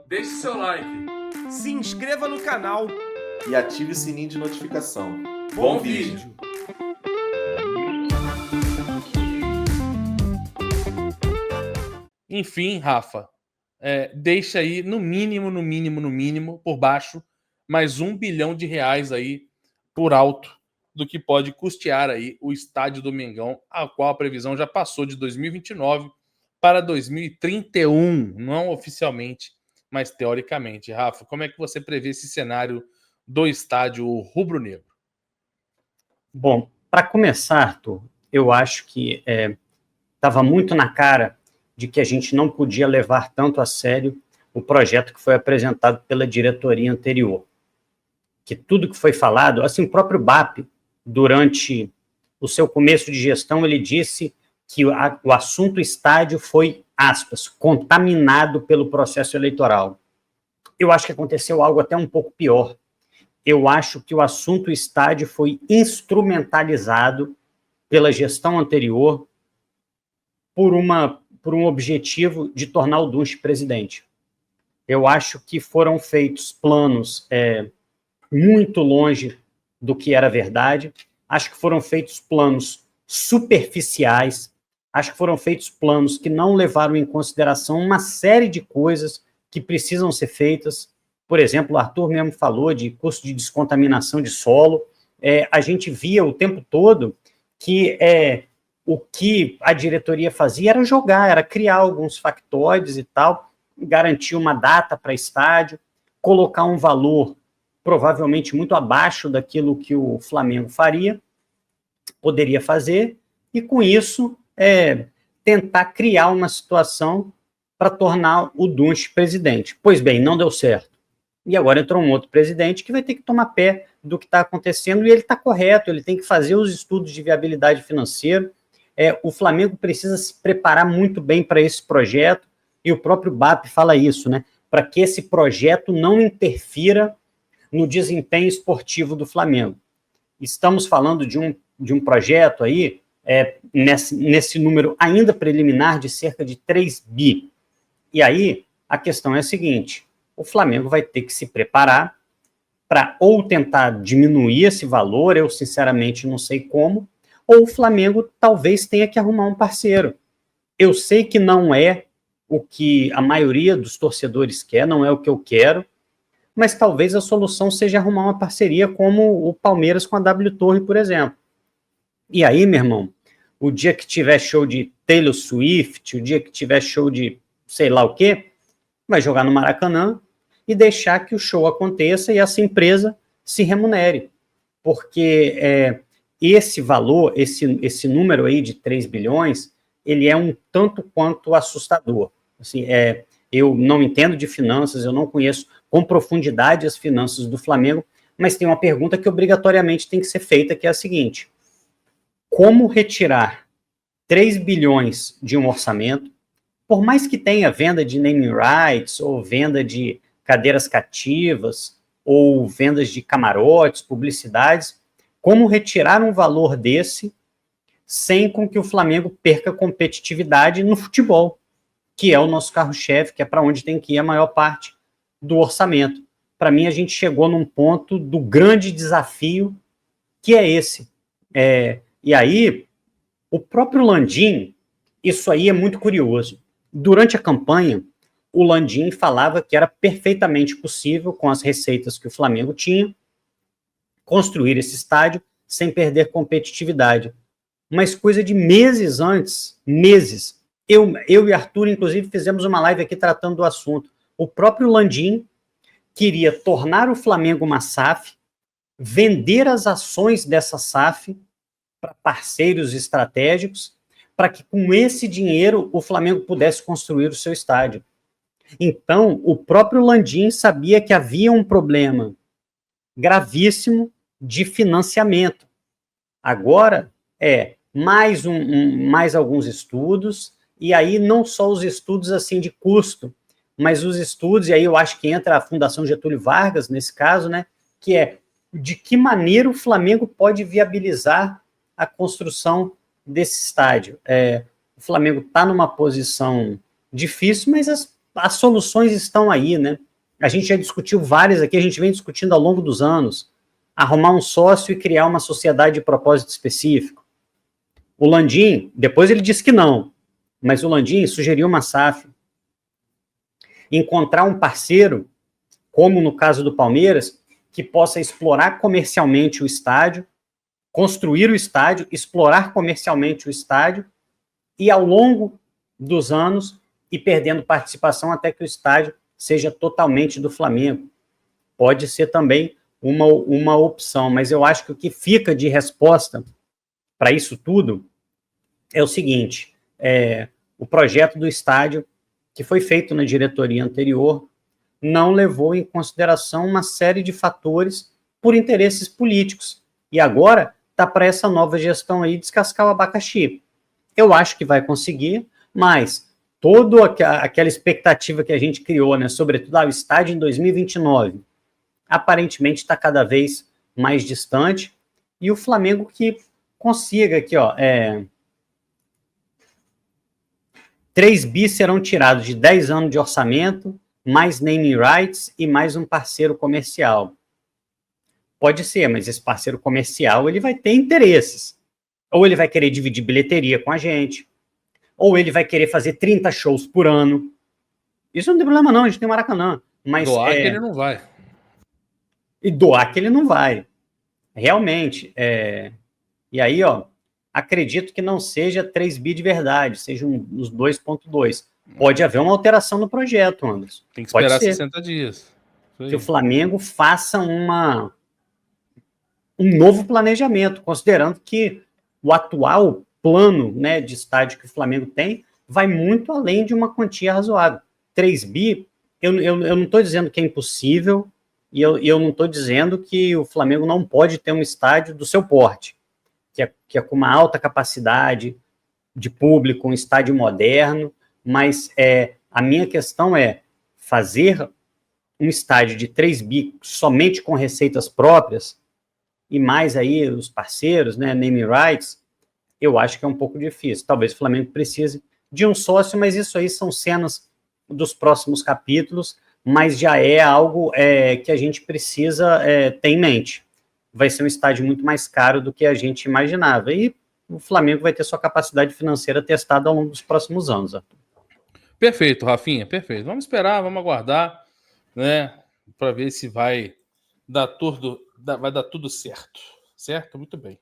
Deixe seu like. Se inscreva no canal e ative o sininho de notificação. Bom vídeo! Enfim, Rafa, deixa aí no mínimo, por baixo, mais R$1 bilhão aí por alto do que pode custear aí o estádio do Mengão, a qual a previsão já passou de 2029 para 2031, não oficialmente, mas teoricamente. Rafa, como é que você prevê esse cenário do estádio rubro-negro? Bom, para começar, Arthur, eu acho que estava muito na cara de que a gente não podia levar tanto a sério o projeto que foi apresentado pela diretoria anterior. Que tudo que foi falado, assim, o próprio BAP, durante o seu começo de gestão, ele disse que o assunto estádio foi, aspas, contaminado pelo processo eleitoral. Eu acho que aconteceu algo até um pouco pior. Eu acho que o assunto estádio foi instrumentalizado pela gestão anterior por um objetivo de tornar o Dunst presidente. Eu acho que foram feitos planos muito longe do que era verdade. Acho que foram feitos planos superficiais. Acho que foram feitos planos que não levaram em consideração uma série de coisas que precisam ser feitas. Por exemplo, o Arthur mesmo falou de custo de descontaminação de solo. A gente via o tempo todo que o que a diretoria fazia era criar alguns factoides e tal, garantir uma data para estádio, colocar um valor provavelmente muito abaixo daquilo que o Flamengo poderia fazer, e com isso tentar criar uma situação para tornar o Dunst presidente. Pois bem, não deu certo. E agora entrou um outro presidente que vai ter que tomar pé do que está acontecendo, e ele está correto, ele tem que fazer os estudos de viabilidade financeira. O Flamengo precisa se preparar muito bem para esse projeto, e o próprio BAP fala isso, né? Para que esse projeto não interfira no desempenho esportivo do Flamengo. Estamos falando de um projeto aí, nesse número ainda preliminar de cerca de 3 bi. E aí, a questão é a seguinte: o Flamengo vai ter que se preparar para ou tentar diminuir esse valor, eu sinceramente não sei como, ou o Flamengo talvez tenha que arrumar um parceiro. Eu sei que não é o que a maioria dos torcedores quer, não é o que eu quero, mas talvez a solução seja arrumar uma parceria como o Palmeiras com a W Torre, por exemplo. E aí, meu irmão, o dia que tiver show de Taylor Swift, o dia que tiver show de sei lá o quê, vai jogar no Maracanã e deixar que o show aconteça e essa empresa se remunere. Porque esse valor, esse número aí de 3 bilhões, ele é um tanto quanto assustador. Assim, eu não entendo de finanças, eu não conheço com profundidade as finanças do Flamengo, mas tem uma pergunta que obrigatoriamente tem que ser feita, que é a seguinte: como retirar 3 bilhões de um orçamento, por mais que tenha venda de naming rights, ou venda de cadeiras cativas, ou vendas de camarotes, publicidades, como retirar um valor desse sem com que o Flamengo perca competitividade no futebol, que é o nosso carro-chefe, que é para onde tem que ir a maior parte do orçamento. Para mim, a gente chegou num ponto do grande desafio, que é esse. E aí, o próprio Landim, isso aí é muito curioso. Durante a campanha, o Landim falava que era perfeitamente possível, com as receitas que o Flamengo tinha, construir esse estádio sem perder competitividade. Mas coisa de meses antes, eu e Arthur, inclusive, fizemos uma live aqui tratando do assunto. O próprio Landim queria tornar o Flamengo uma SAF, vender as ações dessa SAF para parceiros estratégicos, para que com esse dinheiro o Flamengo pudesse construir o seu estádio. Então, o próprio Landim sabia que havia um problema gravíssimo de financiamento. Agora mais alguns estudos, e aí não só os estudos assim de custo, mas os estudos, e aí eu acho que entra a Fundação Getúlio Vargas nesse caso, né, que é de que maneira o Flamengo pode viabilizar a construção desse estádio. O Flamengo está numa posição difícil, mas as soluções estão aí, né? A gente já discutiu várias aqui, a gente vem discutindo ao longo dos anos. Arrumar um sócio e criar uma sociedade de propósito específico. O Landim, depois ele disse que não, mas o Landim sugeriu uma SAF. Encontrar um parceiro, como no caso do Palmeiras, que possa explorar comercialmente o estádio, construir o estádio, explorar comercialmente o estádio, e ao longo dos anos ir perdendo participação até que o estádio seja totalmente do Flamengo. Pode ser também uma opção, mas eu acho que o que fica de resposta para isso tudo é o seguinte, o projeto do estádio, que foi feito na diretoria anterior, não levou em consideração uma série de fatores por interesses políticos, e agora está para essa nova gestão aí descascar o abacaxi. Eu acho que vai conseguir, mas toda aquela expectativa que a gente criou, né, sobretudo o estádio em 2029, aparentemente está cada vez mais distante, e o Flamengo que consiga aqui, 3 bi serão tirados de 10 anos de orçamento, mais naming rights e mais um parceiro comercial. Pode ser, mas esse parceiro comercial ele vai ter interesses. Ou ele vai querer dividir bilheteria com a gente, ou ele vai querer fazer 30 shows por ano. Isso não tem problema não, a gente tem o Maracanã. Mas, doar que ele não vai. E doar que ele não vai. Realmente. E aí, acredito que não seja 3 bi de verdade, seja uns 2,2. Pode haver uma alteração no projeto, Anderson. Tem que esperar 60 dias. Que o Flamengo faça um novo planejamento, considerando que o atual plano, né, de estádio que o Flamengo tem vai muito além de uma quantia razoável. 3 bi, eu não estou dizendo que é impossível, e eu não estou dizendo que o Flamengo não pode ter um estádio do seu porte, que é com uma alta capacidade de público, um estádio moderno, mas a minha questão é fazer um estádio de 3 bi somente com receitas próprias, e mais aí os parceiros, né, naming rights, eu acho que é um pouco difícil. Talvez o Flamengo precise de um sócio, mas isso aí são cenas dos próximos capítulos, mas já é algo que a gente precisa ter em mente. Vai ser um estádio muito mais caro do que a gente imaginava, e o Flamengo vai ter sua capacidade financeira testada ao longo dos próximos anos, Arthur. Perfeito, Rafinha, perfeito. Vamos esperar, vamos aguardar, né, para ver se vai dar tudo certo. Certo? Muito bem.